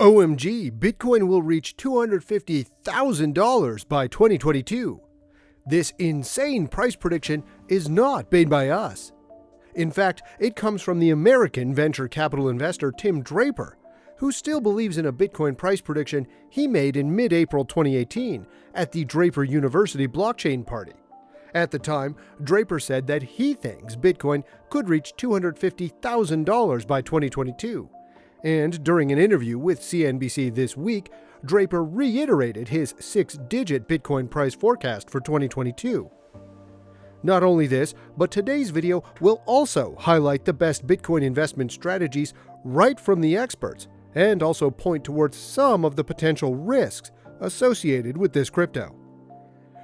OMG, Bitcoin will reach $250,000 by 2022. This insane price prediction is not made by us. In fact, it comes from the American venture capital investor Tim Draper, who still believes in a Bitcoin price prediction he made in mid-April 2018 at the Draper University blockchain party. At the time, Draper said that he thinks Bitcoin could reach $250,000 by 2022. And during an interview with CNBC this week, Draper reiterated his six-digit Bitcoin price forecast for 2022. Not only this, but today's video will also highlight the best Bitcoin investment strategies right from the experts, and also point towards some of the potential risks associated with this crypto.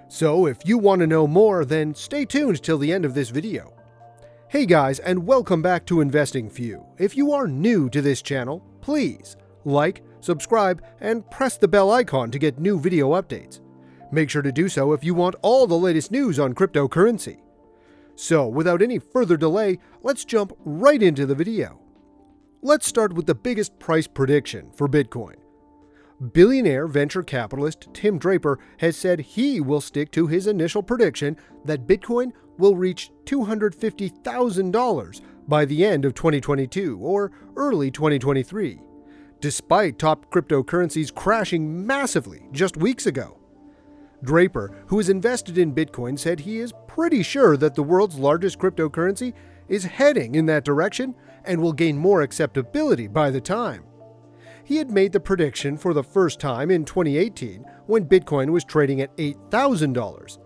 So if you want to know more, then stay tuned till the end of this video. Hey guys, and welcome back to Investing for You. If you are new to this channel, please like, subscribe, and press the bell icon to get new video updates. Make sure to do so if you want all the latest news on cryptocurrency. So without any further delay, let's jump right into the video. Let's start with the biggest price prediction for Bitcoin. Billionaire venture capitalist Tim Draper has said he will stick to his initial prediction that Bitcoin will reach $250,000 by the end of 2022 or early 2023, despite top cryptocurrencies crashing massively just weeks ago. Draper, who is invested in Bitcoin, said he is pretty sure that the world's largest cryptocurrency is heading in that direction and will gain more acceptability by the time. He had made the prediction for the first time in 2018 when Bitcoin was trading at $8,000.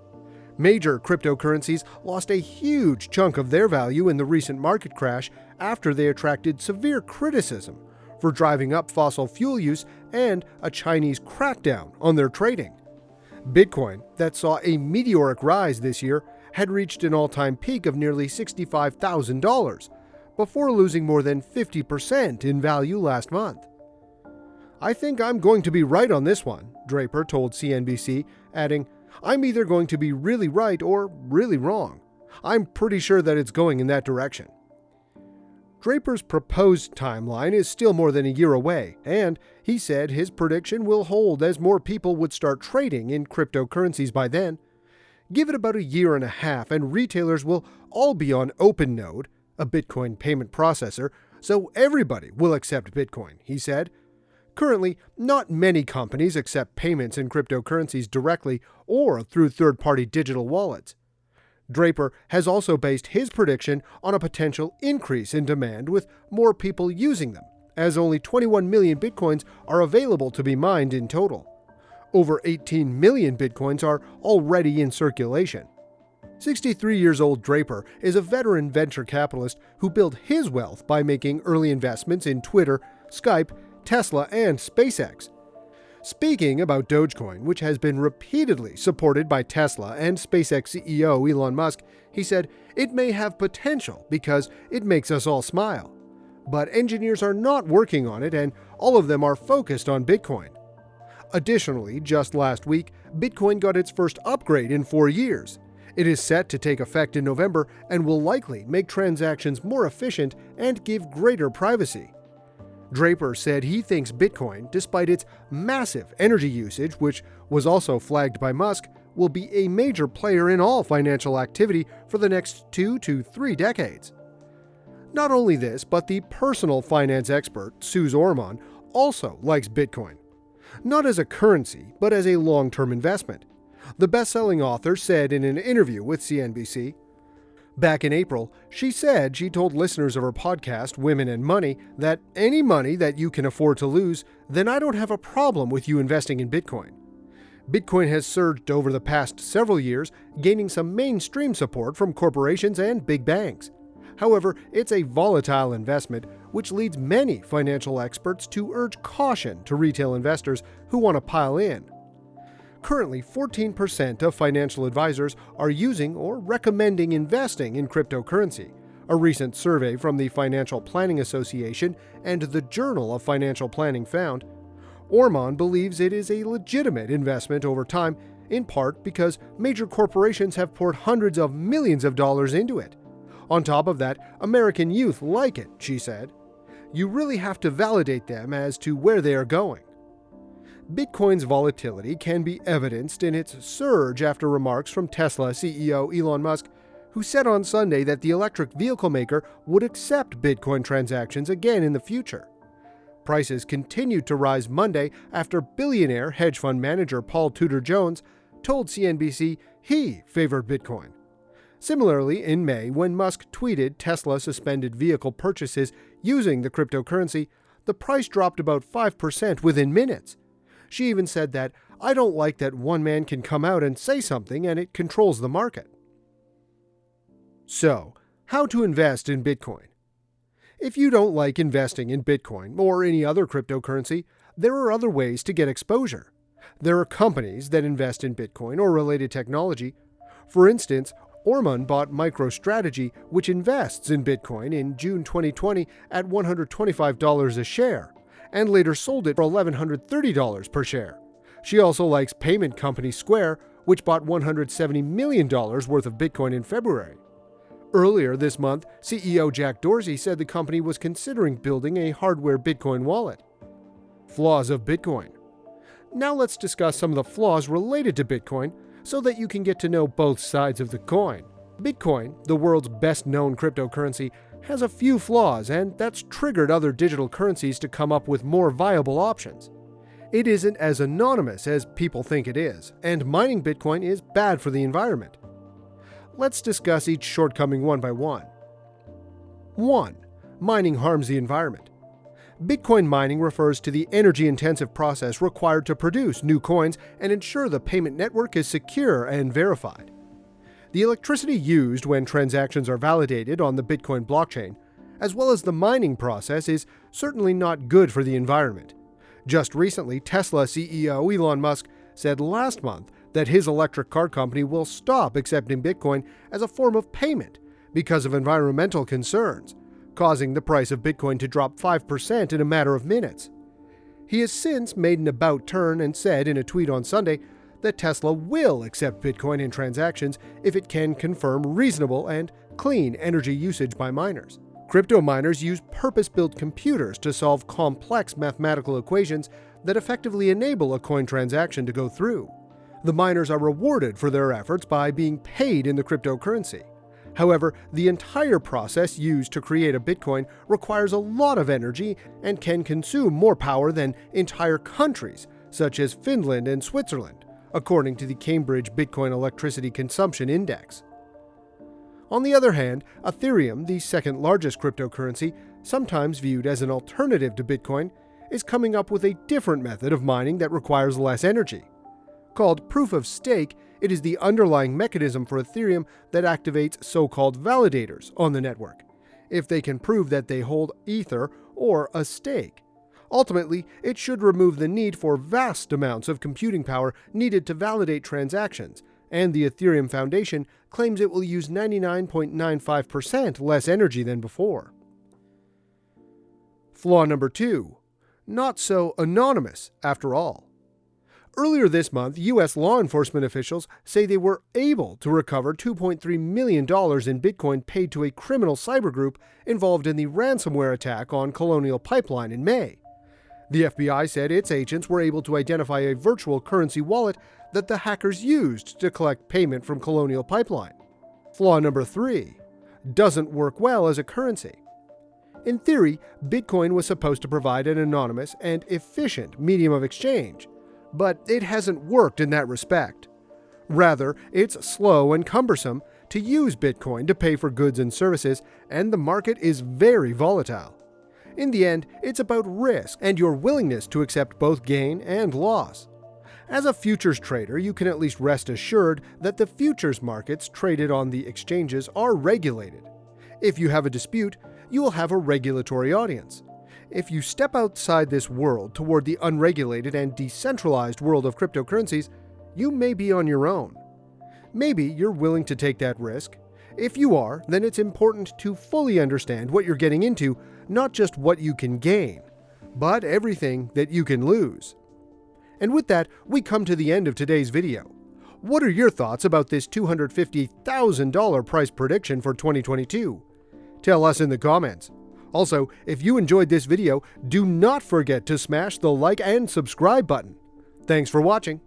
Major cryptocurrencies lost a huge chunk of their value in the recent market crash after they attracted severe criticism for driving up fossil fuel use and a Chinese crackdown on their trading. Bitcoin, that saw a meteoric rise this year, had reached an all-time peak of nearly $65,000 before losing more than 50% in value last month. "I think I'm going to be right on this one," Draper told CNBC, adding, "I'm either going to be really right or really wrong. I'm pretty sure that it's going in that direction." Draper's proposed timeline is still more than a year away, and he said his prediction will hold as more people would start trading in cryptocurrencies by then. Give it about a year and a half and retailers will all be on OpenNode, a Bitcoin payment processor, so everybody will accept Bitcoin, he said. Currently, not many companies accept payments in cryptocurrencies directly or through third-party digital wallets. Draper has also based his prediction on a potential increase in demand with more people using them, as only 21 million bitcoins are available to be mined in total. Over 18 million bitcoins are already in circulation. 63 years old Draper is a veteran venture capitalist who built his wealth by making early investments in Twitter, Skype, Tesla, and SpaceX. Speaking about Dogecoin, which has been repeatedly supported by Tesla and SpaceX CEO Elon Musk, he said, "It may have potential because it makes us all smile. But engineers are not working on it and all of them are focused on Bitcoin." Additionally, just last week, Bitcoin got its first upgrade in 4 years. It is set to take effect in November and will likely make transactions more efficient and give greater privacy. Draper said he thinks Bitcoin, despite its massive energy usage, which was also flagged by Musk, will be a major player in all financial activity for the next 2 to 3 decades. Not only this, but the personal finance expert, Suze Orman, also likes Bitcoin. Not as a currency, but as a long-term investment. The best-selling author said in an interview with CNBC, back in April, she said she told listeners of her podcast, Women and Money, that any money that you can afford to lose, then I don't have a problem with you investing in Bitcoin. Bitcoin has surged over the past several years, gaining some mainstream support from corporations and big banks. However, it's a volatile investment, which leads many financial experts to urge caution to retail investors who want to pile in. Currently, 14% of financial advisors are using or recommending investing in cryptocurrency, a recent survey from the Financial Planning Association and the Journal of Financial Planning found. Orman believes it is a legitimate investment over time, in part because major corporations have poured hundreds of millions of dollars into it. On top of that, American youth like it, she said. you really have to validate them as to where they are going. Bitcoin's volatility can be evidenced in its surge after remarks from Tesla CEO Elon Musk, who said on Sunday that the electric vehicle maker would accept Bitcoin transactions again in the future. Prices continued to rise Monday after billionaire hedge fund manager Paul Tudor Jones told CNBC he favored Bitcoin. Similarly, in May, when Musk tweeted Tesla suspended vehicle purchases using the cryptocurrency, the price dropped about 5% within minutes. She even said that, "I don't like that one man can come out and say something and it controls the market." So, how to invest in Bitcoin? If you don't like investing in Bitcoin or any other cryptocurrency, there are other ways to get exposure. There are companies that invest in Bitcoin or related technology. For instance, Orman bought MicroStrategy, which invests in Bitcoin, in June 2020 at $125 a share, and later sold it for $1,130 per share. She also likes payment company Square, which bought $170 million worth of Bitcoin in February. Earlier this month, CEO Jack Dorsey said the company was considering building a hardware Bitcoin wallet. Flaws of Bitcoin. Now let's discuss some of the flaws related to Bitcoin so that you can get to know both sides of the coin. Bitcoin, the world's best-known cryptocurrency, has a few flaws, and that's triggered other digital currencies to come up with more viable options. It isn't as anonymous as people think it is, and mining Bitcoin is bad for the environment. Let's discuss each shortcoming one by one. 1. Mining harms the environment. Bitcoin mining refers to the energy-intensive process required to produce new coins and ensure the payment network is secure and verified. The electricity used when transactions are validated on the Bitcoin blockchain, as well as the mining process, is certainly not good for the environment. Just recently, Tesla CEO Elon Musk said last month that his electric car company will stop accepting Bitcoin as a form of payment because of environmental concerns, causing the price of Bitcoin to drop 5% in a matter of minutes. He has since made an about turn and said in a tweet on Sunday that Tesla will accept Bitcoin in transactions if it can confirm reasonable and clean energy usage by miners. Crypto miners use purpose-built computers to solve complex mathematical equations that effectively enable a coin transaction to go through. The miners are rewarded for their efforts by being paid in the cryptocurrency. However, the entire process used to create a Bitcoin requires a lot of energy and can consume more power than entire countries, such as Finland and Switzerland, according to the Cambridge Bitcoin Electricity Consumption Index. On the other hand, Ethereum, the second largest cryptocurrency, sometimes viewed as an alternative to Bitcoin, is coming up with a different method of mining that requires less energy. Called proof of stake, it is the underlying mechanism for Ethereum that activates so-called validators on the network, if they can prove that they hold Ether or a stake. Ultimately, it should remove the need for vast amounts of computing power needed to validate transactions, and the Ethereum Foundation claims it will use 99.95% less energy than before. Flaw number 2. Not so anonymous after all. Earlier this month, U.S. law enforcement officials say they were able to recover $2.3 million in Bitcoin paid to a criminal cyber group involved in the ransomware attack on Colonial Pipeline in May. The FBI said its agents were able to identify a virtual currency wallet that the hackers used to collect payment from Colonial Pipeline. Flaw number 3. Doesn't work well as a currency. In theory, Bitcoin was supposed to provide an anonymous and efficient medium of exchange, but it hasn't worked in that respect. Rather, it's slow and cumbersome to use Bitcoin to pay for goods and services, and the market is very volatile. In the end, it's about risk and your willingness to accept both gain and loss. As a futures trader, you can at least rest assured that the futures markets traded on the exchanges are regulated. If you have a dispute, you will have a regulatory audience. If you step outside this world toward the unregulated and decentralized world of cryptocurrencies, you may be on your own. Maybe you're willing to take that risk. If you are, then it's important to fully understand what you're getting into, not just what you can gain, but everything that you can lose. And with that, we come to the end of today's video. What are your thoughts about this $250,000 price prediction for 2022? Tell us in the comments. Also, if you enjoyed this video, do not forget to smash the like and subscribe button. Thanks for watching.